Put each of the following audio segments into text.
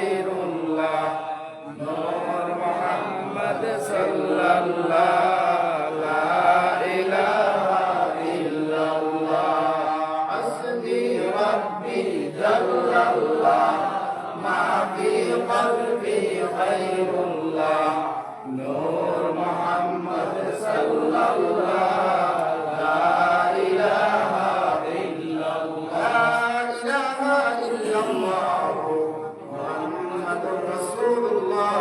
খায়রুল্লাহ নূর মুহাম্মদ সাল্লাল্লাহু লা ইলাহা ইল্লাল্লাহ হাসবি রাব্বি জাল্লাল্লাহ মা ফি কলবি খায়রুল্লাহ নূর মুহাম্মদ সাল্লাল্লাহু লা ইলাহা ইল্লাল্লাহ ইলাহা ইল্লাল্লাহ মুহাম্মাদুর রাসূলুল্লাহ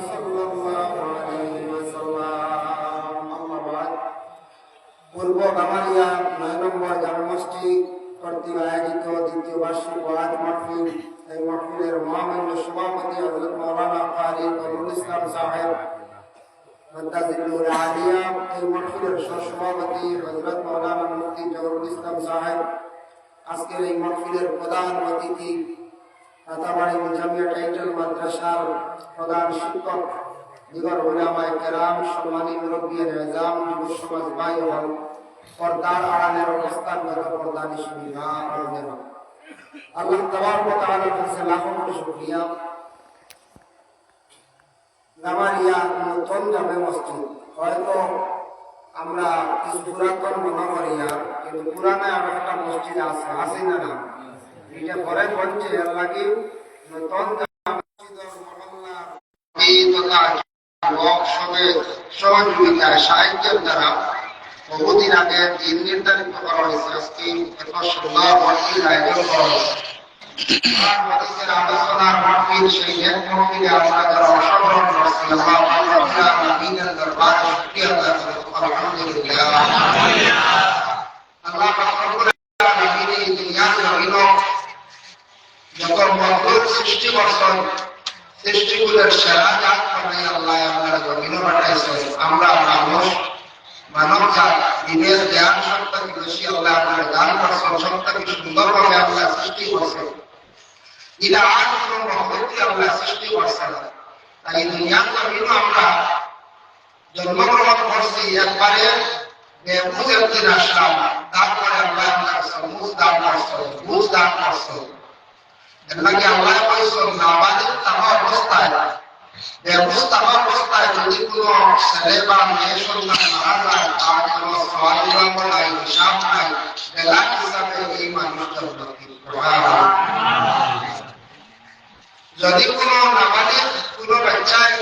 সাল্লাল্লাহু আলাইহি ওয়াসাল্লাম। আম্মা বাদ। পূর্ব কামালিয়া 9 নম্বর জামে মসজিদ কর্তৃক আয়োজিত দ্বিতীয় বার্ষিক ওয়াজ মাহফিল, এই মাহফিলের মহামান্য সভাপতি হযরত মাওলানা কারি নজরুল ইসলাম সাহেব মাদ্দাজিলুল আলিয়া, এই মাহফিলের সহসভাপতি হযরত মাওলানা মুফতি জহুরুল ইসলাম সাহেব, আজকের এই মাহফিলের প্রধান অতিথি রাতাবাড়ী জামিয়া টাইটেল মাদ্রাসার প্রধান শিক্ষক, দিগর উলামায়ে কেরাম, সম্মানী মুরব্বিয়ে নিজাম, যুব সমাজ ভাই ও পর্দার আড়ালের অবস্থানগত পর্দানিশী মা ও বোনেরা, আল্লাহ তাবারক ওয়া তাআলার কাছে লাখো কোটি শুকরিয়া। নামারিয়া নতুন জামে মসজিদ হয়তো আমরা কিছু পুরাতন মনে করিয়া, কিন্তু পুরানে আমার একটা মসজিদ আছে, আছে না না, এটা পরে বলছে এর লাগে নতুন সহযোগিতায় সাহায্যের দ্বারা বহুদিন আগে দিন নির্ধারিত করা হয়েছে। আজকে এত সুন্দর মসজিদ আয়োজন করা হয়েছে। আলোচনার মাহফিল, সেই এক মাহফিলে আমরা যারা অংশগ্রহণ করছি, আল্লাহ রাব্বুল আলামিনের দরবারে শুকরিয়া আদায় করি, আলহামদুলিল্লাহ। আল্লাহ রাব্বুল আলামিন এই দুনিয়ার জমিন যত মহৎ সৃষ্টি করছেন, সৃষ্টিগুলোর সেরা জাত বানাই আল্লাহ আপনার জমিনে পাঠাইছেন। আমরা মানুষ মানব জাত দিনের জ্ঞান সত্তাকে বেশি আল্লাহ আপনার দান করছেন, সত্তাকে সুন্দরভাবে আল্লাহ সৃষ্টি করছেন। ইলা আনকুম রহমতি আল্লাহ সৃষ্টি করছেন। তাই দুনিয়ার জমিনে আমরা জন্মগ্রহণ করছি, একবারে বেবুজ একদিন আসলাম, তারপরে আল্লাহ মুজ দান করছেন, বুঝ দান করছেন। এগুলাকে আল্লাহ কইছেন নাবালিগ তামা অবস্থায়, বেবুজ তামা অবস্থায় যদি কোনো ছেলে বা মেয়ে সন্তান মারা যায়, তার কোনো সওয়াব নাই, হিসাব নাই, বেলাক হিসাবে এই মানুষটার প্রতি যদি কোনো নাবালিগ কোনো বাচ্চায়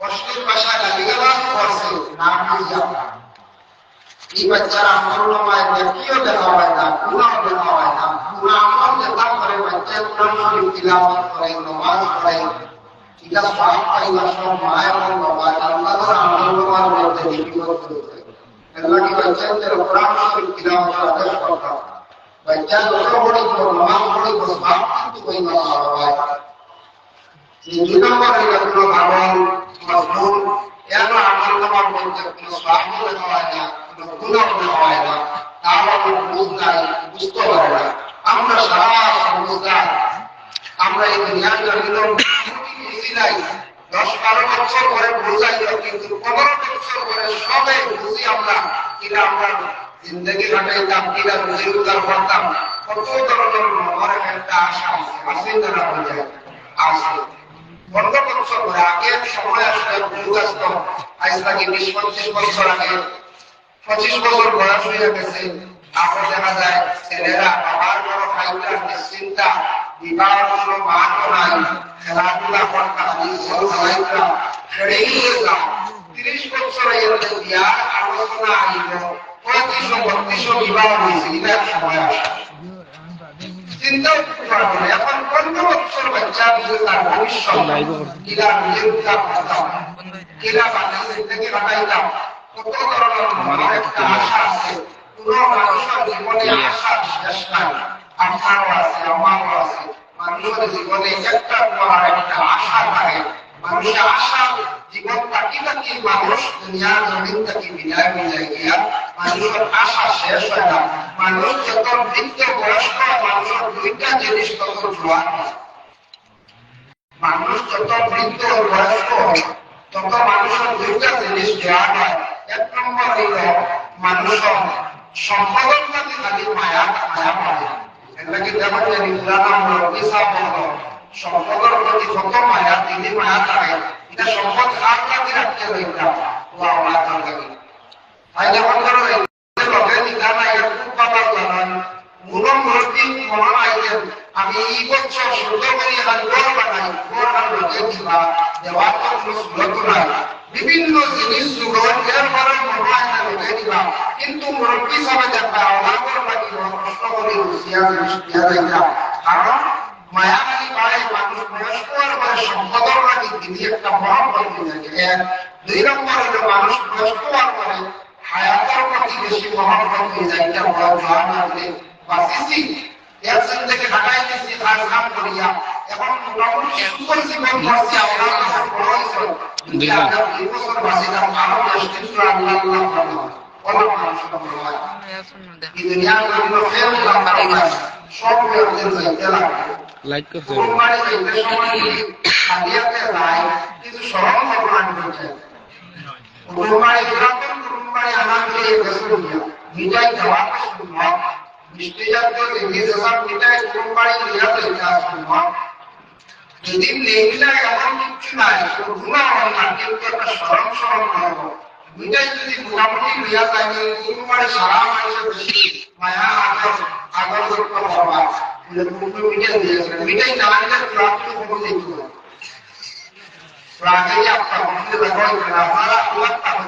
অশ্লীল ভাষায় গালিগালাজ করছে না বুঝিয়া, এই বাচ্চার আমল নামায় নেকিও দেখা হয় না, গুনাহ দেখা হয় না। গুনাহ আমল দেখা করে বাচ্চা কোরআন শরীফ তিলাওয়াত করে, নামাজ পড়ে, এটা সব পাইবা সব মায়ের বাবা আল্লাহর আমল নামার মধ্যে লিপিবদ্ধ হয়ে আল্লাহ কি বাচ্চাদের কোরআন শরীফ তিলাওয়াতের আদেশ করতা। বাচ্চা যত বড় নামাজ পড়ে সব কিন্তু কইবা হয়। দুই নম্বর এটা কোনো ভাবন মজবুর এর আমল নামার মধ্যে কোনো সওয়াব দেখা হয় না, কোনো গুনাহ দেখা হয় না, তার বুঝ নাই, বুঝতে পারে না। আমরা সারা সমুদায় আমরা এই দুনিয়ার জমিনে বুঝি নাই, 10-12 বছর পরে বুঝাই, কিন্তু 15 বছর পরে সবে বুঝি আমরা। কিনা আমরা জিন্দগি কাটাইতাম, কিনা রুজি রোজগার করতাম, কত ধরনের মনের একটা আশা আছে, আসে না হয়ে আসে 15 বছর পরে। আগে সময় আসলে বুঝ আসতো, আজ থেকে 20-25 বছর আগে 25 বছর বয়স হয়ে গেছে। আমরা দেখা যায় ছেলেরা বাবার বড় খাইটা নিশ্চিন্তা, বিবাহ কোনো মানও নাই, খেলাধুলা করতাম, খেলাইতাম, খেলেই যেতাম। 30 বছরে এর বিয়ার আলোচনা আইল, 35-32 বিবাহ হয়েছে। এটা সময় আসে চিন্তাও করতে পারবো না। এখন 15 বছর বাচ্চা দিয়ে তার ভবিষ্যৎ কিরা নিজের উদ্ধার করতাম, কিরা বাচ্চাদের থেকে বানাইতাম, কত ধরনের মনের একটা আশা আছে। কোনো মানুষের জীবনে আশা শেষ নাই, আপনারও আছে, আমারও আছে। মানুষের জীবনে একটা পর একটা আশা থাকে। মানুষের আশা জীবন কাটি কাটি মানুষ দুনিয়ার জমিন থেকে বিদায় গিয়া মানুষের আশা শেষ হয় না। মানুষ যত বৃদ্ধ বয়স্ক, মানুষের দুইটা জিনিস তত জোয়ান হয়। মানুষ যত বৃদ্ধ বয়স্ক তত মানুষের দুইটা জিনিস জোয়ান হয়। এক নম্বর হইল মানুষের সম্পদের প্রতি খালি মায়া মায়া পায়। এটাকে যেমন জানি পুরানা মুরব্বী সাহেব বলল, সম্পদের প্রতি কত মায়া, তিনি মায়া থাকে, এটা সম্পদ আর লাগে রাখতে হইতা ওয়া ওয়া লাগে। তাই যখন ধরো লগে নিকা না খুব বাবা জানান মুরম মুরব্বী মনে আইতেন আমি এই বছর সুন্দর করে হাঙ্গর বানাই গোর আর লগে দিবা দেওয়ার তো কোনো সুযোগ নাই, বিভিন্ন জিনিস জোগাড় এর পরে মনে হয় না লগে দিবা, কিন্তু মুরব্বী সবাই দেখবা আওলাদর লাগি প্রশ্ন করে রুসিয়া দিয়া যাইতা, কারণ মায়াবাড়ি পায় মানুষ বয়স্ক আর বয়স সম্পদর লাগি তিনি একটা মহব্বত হয়ে যায়। দুই নম্বর হলো মানুষ বয়স্ক আর বলে হায়াতের প্রতি বেশি মহব্বত হয়ে যায়, এটা বড় জোয়ান আছে বাসিসি এর থেকে ঢাকায় গেছি কাজ কাম করিয়া এখন মোটামুটি সুন্দর জীবন করছি, আমরা বড় হয়েছে 2 বছর বাসিলাম আরো 10 দিন আল্লাহ আল্লাহ ভালো হয় অনেক মানুষ ভালো হয় এই দুনিয়ার জন্য ফেল না সব লোকদের যাইতে লাগে লাইক করতে হবে মানে এই সময় খালিয়াতে যায় কিন্তু সরল ভগবান করছে কুরবানি গ্রামের কুরবানি আমাদের এই গসুলিয়া মিটাই দেওয়া সুন্নাত মিষ্টি জাতীয় জিনিস সব মিটাই কুরবানি লিয়া তো এটা সুন্নাত যদি নেইলা এমন কিছু নাই তো গুনাহ হয় না, কিন্তু একটা সরল সরল হবে মিটাই যদি মোটামুটি লিয়া যায় কুরবানি সারা মানুষের বেশি মায়া আগর করতে পারবা মিটাই দিয়েছে মিটাই না নিলে প্রাপ্তি হবে দেখো রাগে আপনারা মনে রাখবেন আপনারা আল্লাহ তাআলা